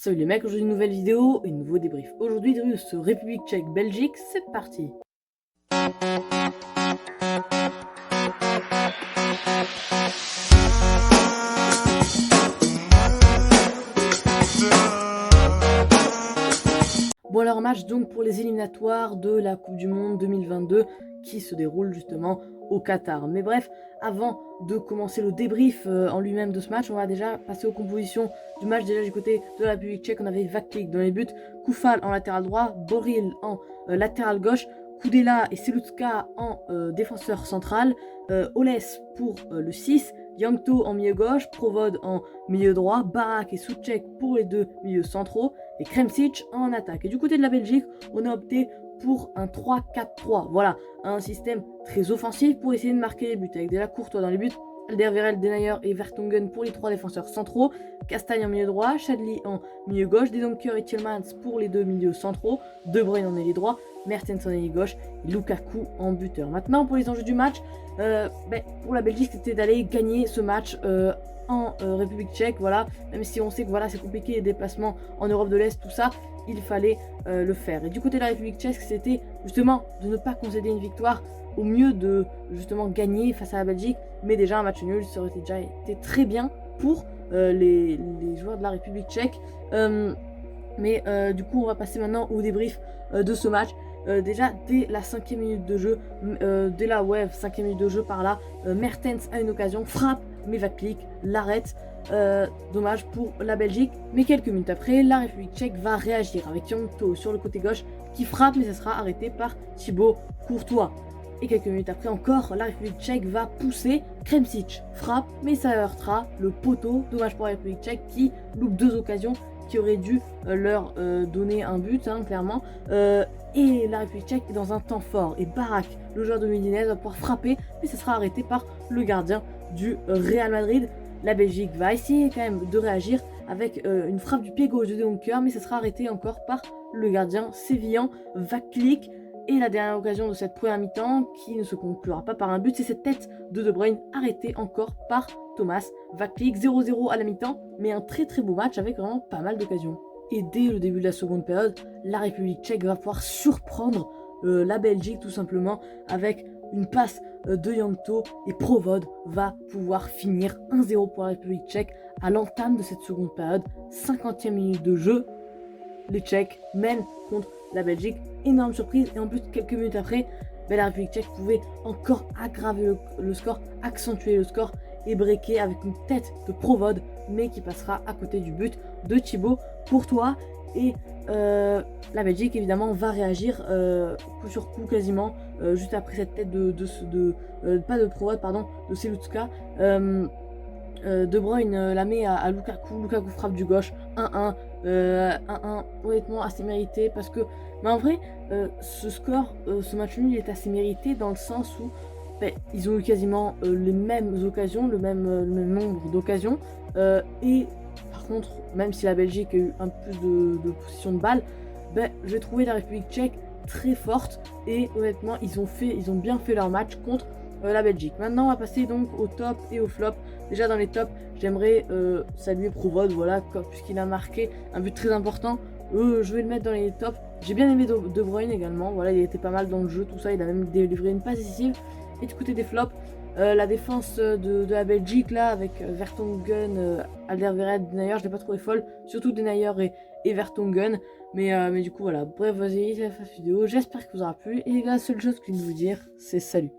Salut les mecs, aujourd'hui une nouvelle vidéo et un nouveau débrief. Aujourd'hui débrief sur République Tchèque-Belgique, c'est parti. Bon alors match donc pour les éliminatoires de la Coupe du Monde 2022 qui se déroule justement au Qatar. Mais bref, avant de commencer le débrief en lui-même de ce match, on va déjà passer aux compositions du match. Déjà du côté de la République tchèque, on avait Vaklik dans les buts, Koufal en latéral droit, Boril en latéral gauche, Koudela et Selutska en défenseur central, Oles pour le 6, Yangto en milieu gauche, Provod en milieu droit, Barak et Souček pour les deux milieux centraux et Kremsic en attaque. Et du côté de la Belgique, on a opté pour un 3-4-3. Voilà, un système très offensif pour essayer de marquer les buts, avec déjà Courtois dans les buts, Alderweireld, Denayer et Vertonghen pour les trois défenseurs centraux, Castagne en milieu droit, Chadli en milieu gauche, Dedoncker et Tielemans pour les deux milieux centraux, De Bruyne en ailier droit, Mertens en ailier gauche et Lukaku en buteur. Maintenant, pour les enjeux du match, pour la Belgique, c'était d'aller gagner ce match en République tchèque, voilà, même si on sait que voilà, c'est compliqué les déplacements en Europe de l'Est, tout ça, il fallait le faire. Et du côté de la République tchèque, c'était justement de ne pas concéder une victoire, au mieux de justement gagner face à la Belgique, mais déjà un match nul, ça aurait déjà été très bien pour les joueurs de la République tchèque. Du coup, on va passer maintenant au débrief de ce match. Déjà, dès la 5e minute de jeu, dès la 5e minute de jeu par là, Mertens a une occasion, frappe, mais Vaklik l'arrête. Dommage pour la Belgique. Mais quelques minutes après, la République tchèque va réagir avec Yangto sur le côté gauche qui frappe, mais ça sera arrêté par Thibaut Courtois. Et quelques minutes après encore, la République tchèque va pousser, Kremsic frappe, mais ça heurtera le poteau. Dommage pour la République tchèque qui loupe deux occasions qui auraient dû leur donner un but, hein, clairement. Et la République tchèque est dans un temps fort. Et Barak, le joueur de Udinese, va pouvoir frapper, mais ça sera arrêté par le gardien du Real Madrid. La Belgique va essayer quand même de réagir avec une frappe du pied gauche de Dedoncker, mais ça sera arrêté encore par le gardien sévillan Vaklik. Et la dernière occasion de cette première mi-temps, qui ne se conclura pas par un but, c'est cette tête de Bruyne arrêtée encore par Thomas Vaklik. 0-0 à la mi-temps, mais un très très beau match avec vraiment pas mal d'occasions. Et dès le début de la seconde période, la République tchèque va pouvoir surprendre la Belgique tout simplement avec une passe de Yangto et Provod va pouvoir finir 1-0 pour la République tchèque à l'entame de cette seconde période. 50e minute de jeu, les Tchèques mènent contre la Belgique. Énorme surprise, et en plus quelques minutes après, la République tchèque pouvait encore aggraver le score, accentuer le score et breaker avec une tête de Provod, mais qui passera à côté du but de Thibaut Courtois. Et la Belgique évidemment va réagir coup sur coup quasiment juste après cette tête pas de Provod, pardon, de Selutska. De Bruyne la met à Lukaku, Lukaku frappe du gauche, 1-1, 1-1 honnêtement assez mérité parce que, mais en vrai, ce score, ce match nul est assez mérité dans le sens où ils ont eu quasiment les mêmes occasions, le même nombre d'occasions, et par contre, même si la Belgique a eu un peu plus de possession de balle, j'ai trouvé la République tchèque très forte et honnêtement, ils ont bien fait leur match contre la Belgique. Maintenant, on va passer donc au top et au flop. Déjà dans les tops, j'aimerais saluer Provod, voilà, puisqu'il a marqué un but très important. Je vais le mettre dans les tops. J'ai bien aimé De Bruyne également, voilà, il était pas mal dans le jeu, tout ça, il a même délivré une passe décisive. Et du côté des flops, la défense de la Belgique, là, avec Vertonghen, Alderweireld, Denayer, je l'ai pas trouvé folle, surtout Denayer et Vertonghen. Mais du coup, voilà, bref, vas-y, c'est la fin de la vidéo, j'espère que vous aura plu. Et la seule chose que je vais vous dire, c'est salut.